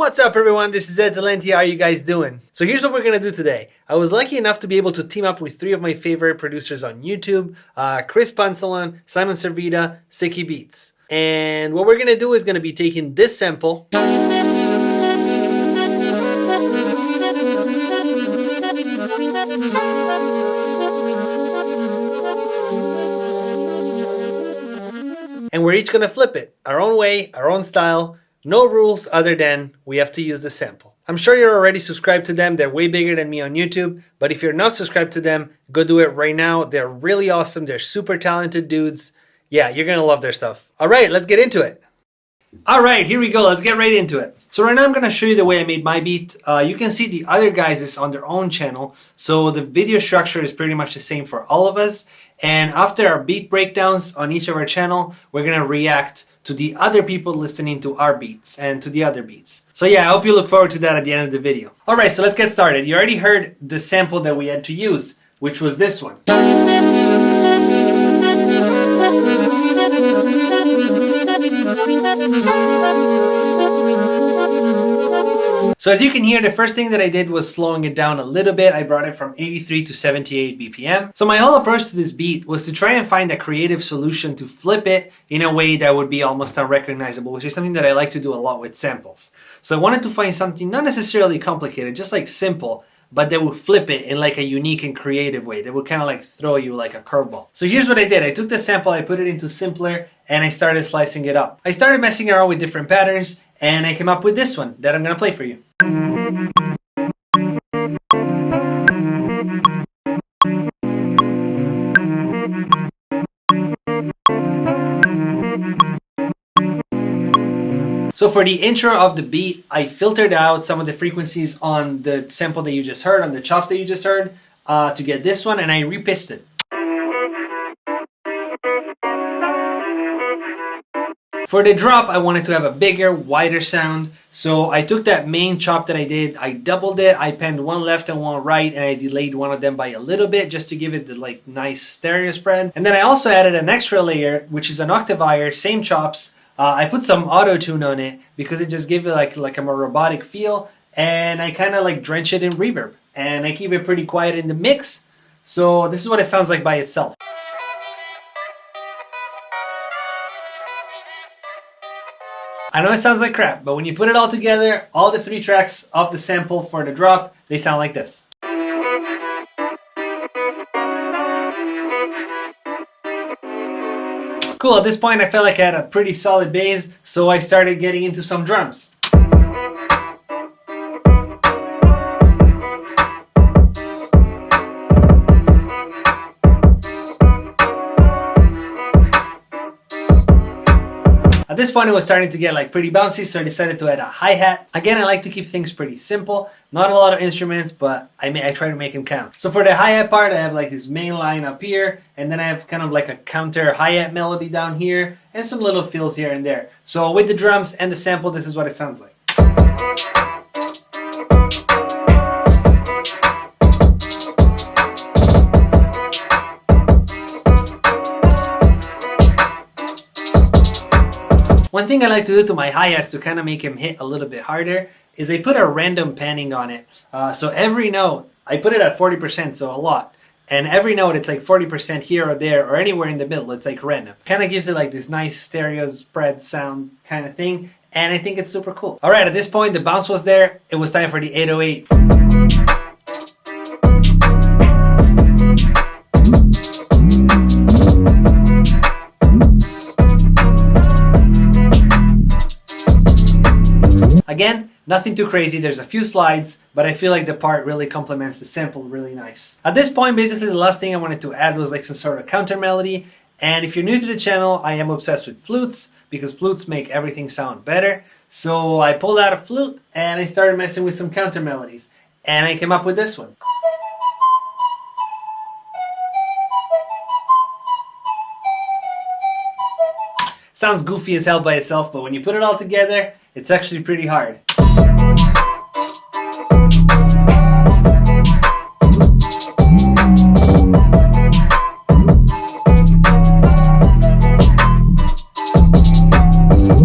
What's up everyone, this is EdTalenti. How are you guys doing? So here's what we're gonna do today. I was lucky enough to be able to team up with three of my favorite producers on YouTube, Punsalan, Servida, Sikky Beats. And what we're gonna do is gonna be taking this sample and we're each gonna flip it our own way, our own style. No rules other than we have to use the sample. I'm sure you're already subscribed to them. They're way bigger than me on YouTube. But if you're not subscribed to them, go do it right now. They're really awesome. They're super talented dudes. Yeah, you're gonna love their stuff. All right, let's get into it. All right, here we go. Let's get right into it. So right now I'm gonna show you the way I made my beat. You can see the other guys is on their own channel. So the video structure is pretty much the same for all of us. And after our beat breakdowns on each of our channel, we're gonna react to the other people listening to our beats and to the other beats. So yeah, I hope you look forward to that at the end of the video. All right, so let's get started. You already heard the sample that we had to use, which was this one. So as you can hear, the first thing that I did was slowing it down a little bit. I brought it from 83 to 78 BPM. So my whole approach to this beat was to try and find a creative solution to flip it in a way that would be almost unrecognizable, which is something that I like to do a lot with samples. So I wanted to find something not necessarily complicated, just like simple, but that would flip it in like a unique and creative way. That would kind of like throw you like a curveball. So here's what I did. I took the sample, I put it into simpler, and I started slicing it up. I started messing around with different patterns, and I came up with this one that I'm gonna play for you. So for the intro of the beat, I filtered out some of the frequencies on the sample that you just heard, on the chops that you just heard, to get this one, and I repitched it. For the drop, I wanted to have a bigger, wider sound, so I took that main chop that I did, I doubled it, I penned one left and one right, and I delayed one of them by a little bit just to give it the like nice stereo spread. And then I also added an extra layer, which is an octave higher, same chops. I put some auto-tune on it because it just gave it like a more robotic feel, and I kind of like drench it in reverb, and I keep it pretty quiet in the mix, so this is what it sounds like by itself. I know it sounds like crap, but when you put it all together, all the three tracks of the sample for the drop, they sound like this. Cool, at this point I felt like I had a pretty solid bass, so I started getting into some drums. At this point it was starting to get like pretty bouncy, so I decided to add a hi-hat. Again, I like to keep things pretty simple. Not a lot of instruments, but I try to make them count. So for the hi-hat part, I have like this main line up here, and then I have kind of like a counter hi-hat melody down here, and some little fills here and there. So with the drums and the sample, this is what it sounds like. One thing I like to do to my hi-hats to kind of make him hit a little bit harder is I put a random panning on it. So every note, I put it at 40%, so a lot. And every note, it's like 40% here or there or anywhere in the middle. It's like random. Kind of gives it like this nice stereo spread sound kind of thing. And I think it's super cool. All right, at this point, the bounce was there. It was time for the 808. Again, nothing too crazy, there's a few slides, but I feel like the part really complements the sample really nice. At this point, basically the last thing I wanted to add was like some sort of counter melody, and if you're new to the channel, I am obsessed with flutes, because flutes make everything sound better. So I pulled out a flute, and I started messing with some counter melodies, and I came up with this one. Sounds goofy as hell by itself, but when you put it all together, it's actually pretty hard.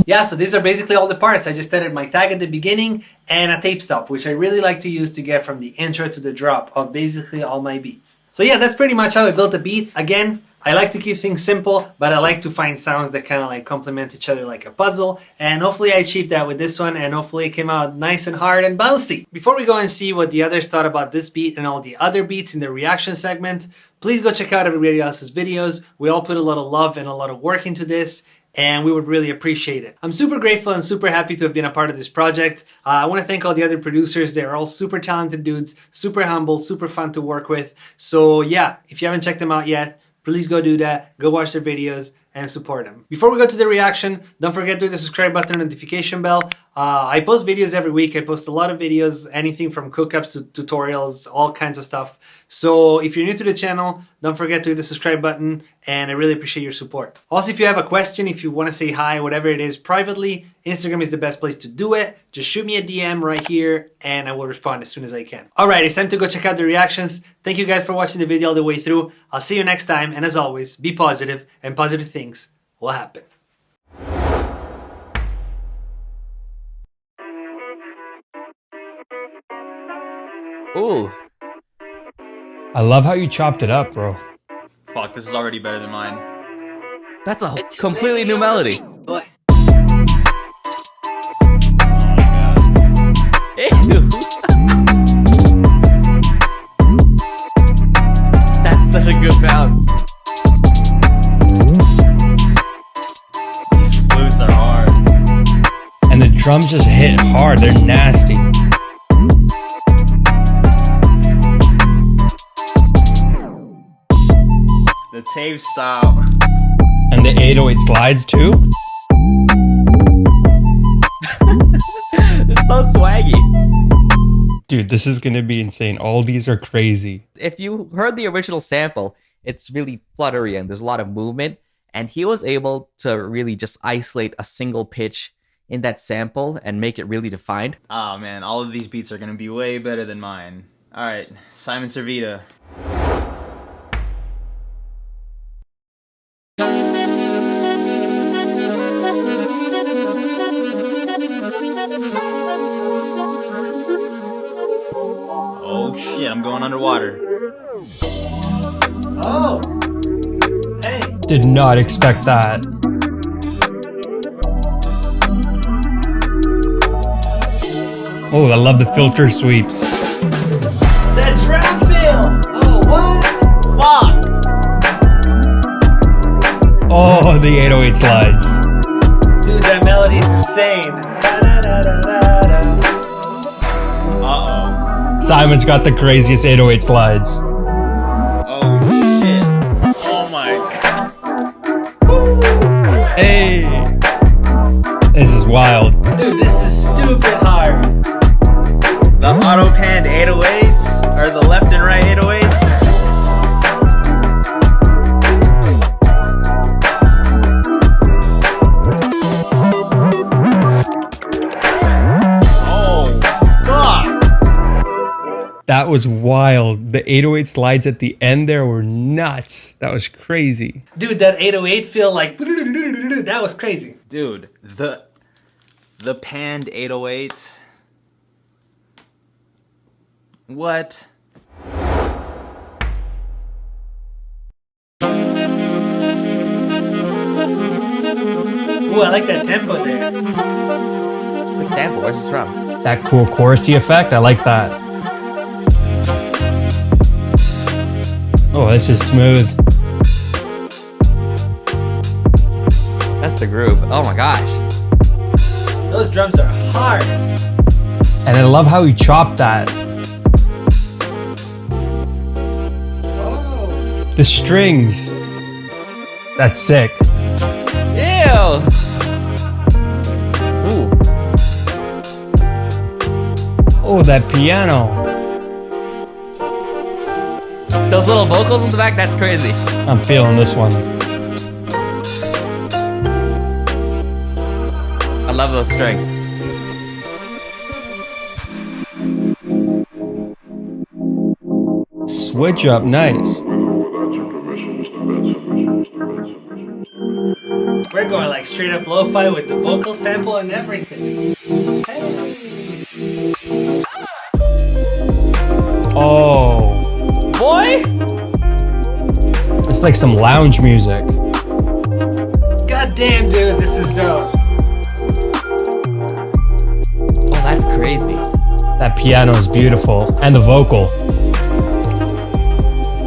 Yeah, so these are basically all the parts. I just added my tag at the beginning and a tape stop, which I really like to use to get from the intro to the drop of basically all my beats. So yeah, that's pretty much how I built the beat. Again, I like to keep things simple, but I like to find sounds that kind of like complement each other like a puzzle. And hopefully I achieved that with this one, and hopefully it came out nice and hard and bouncy. Before we go and see what the others thought about this beat and all the other beats in the reaction segment, please go check out everybody else's videos. We all put a lot of love and a lot of work into this, and we would really appreciate it. I'm super grateful and super happy to have been a part of this project. I want to thank all the other producers. They're all super talented dudes, super humble, super fun to work with. So yeah, if you haven't checked them out yet, please go do that. Go watch their videos and support them. Before we go to the reaction, don't forget to hit the subscribe button and notification bell. I post videos every week. I post a lot of videos, anything from cookups to tutorials, all kinds of stuff. So if you're new to the channel, don't forget to hit the subscribe button, and I really appreciate your support. Also, if you have a question, if you want to say hi, whatever it is, privately, Instagram is the best place to do it. Just shoot me a DM right here and I will respond as soon as I can. All right, it's time to go check out the reactions. Thank you guys for watching the video all the way through. I'll see you next time, and as always, be positive, and positive things will happen. Ooh. I love how you chopped it up, bro. Fuck, this is already better than mine. That's a completely new melody. Ew. That's such a good bounce. These flutes are hard. And the drums just hit hard, they're nasty. The tape stop. And the 808 slides too? It's so swaggy. Dude, this is gonna be insane. All these are crazy. If you heard the original sample, it's really fluttery and there's a lot of movement. And he was able to really just isolate a single pitch in that sample and make it really defined. Oh man, all of these beats are gonna be way better than mine. Alright, Simon Servida. Oh shit, I'm going underwater. Oh, hey. Did not expect that. Oh, I love the filter sweeps. That trap fill! Oh, what? Fuck! Oh, the 808 slides. Dude, that melody's insane. Uh-oh. Simon's got the craziest 808 slides. Oh shit. Oh my god. Hey! This is wild. Dude, this is stupid hard. The auto-panned 808s, or the left and right 808s. Oh, fuck. That was wild. The 808 slides at the end there were nuts. That was crazy. Dude, that 808 feel like, that was crazy. Dude, the panned 808s. What? Ooh, I like that tempo there. Good sample, where's this from? That cool chorusy effect, I like that. Oh, this is smooth. That's the groove. Oh my gosh. Those drums are hard. And I love how he chopped that. Oh. The strings. That's sick. Ew. Ooh. Oh, that piano. Those little vocals in the back, that's crazy. I'm feeling this one. I love those strings. Switch up, nice. Where's We're going like straight up lo-fi with the vocal sample and everything. Hey. Oh, Boy! it's like some lounge music. God damn, dude, this is dope. Oh, that's crazy. That piano is beautiful, and the vocal.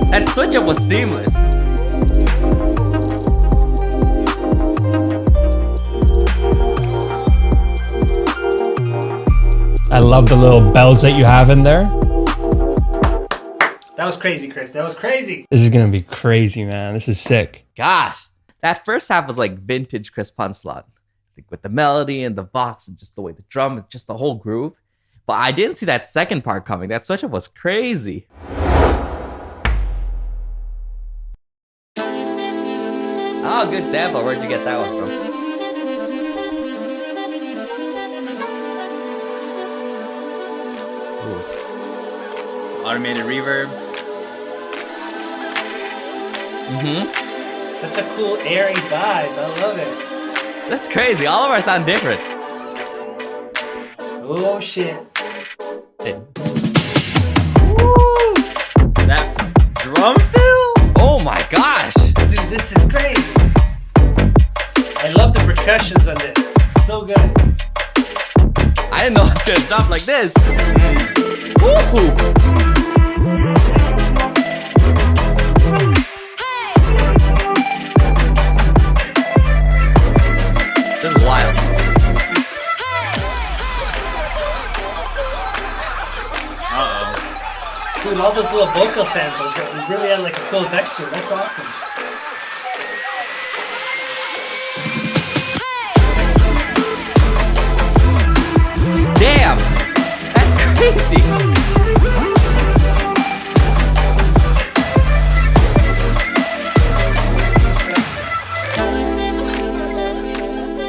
That switch up was seamless. I love the little bells that you have in there. That was crazy, Chris. That was crazy. This is gonna be crazy, man. This is sick. Gosh, that first half was like vintage Chris Punsalan. Like with the melody and the box and just the way the drum and just the whole groove. But I didn't see that second part coming. That switch up was crazy. Oh, good sample. Where'd you get that one from? Ooh. Automated reverb. Mm-hmm. Such a cool, airy vibe. I love it. That's crazy. All of ours sound different. Oh, shit. That drum fill? Oh my gosh. Dude, this is crazy. I love the percussions on this. So good. I didn't know it was gonna jump like this. Woo! This is wild. Uh-oh. Dude, all those little vocal samples that really had like a cool texture. That's awesome. Damn! That's crazy!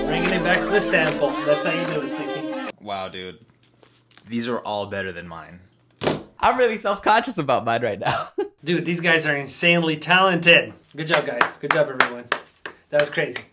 Bringing it back to the sample. That's how you do it, Sikky. Wow, dude. These are all better than mine. I'm really self-conscious about mine right now. Dude, these guys are insanely talented. Good job, guys. Good job, everyone. That was crazy.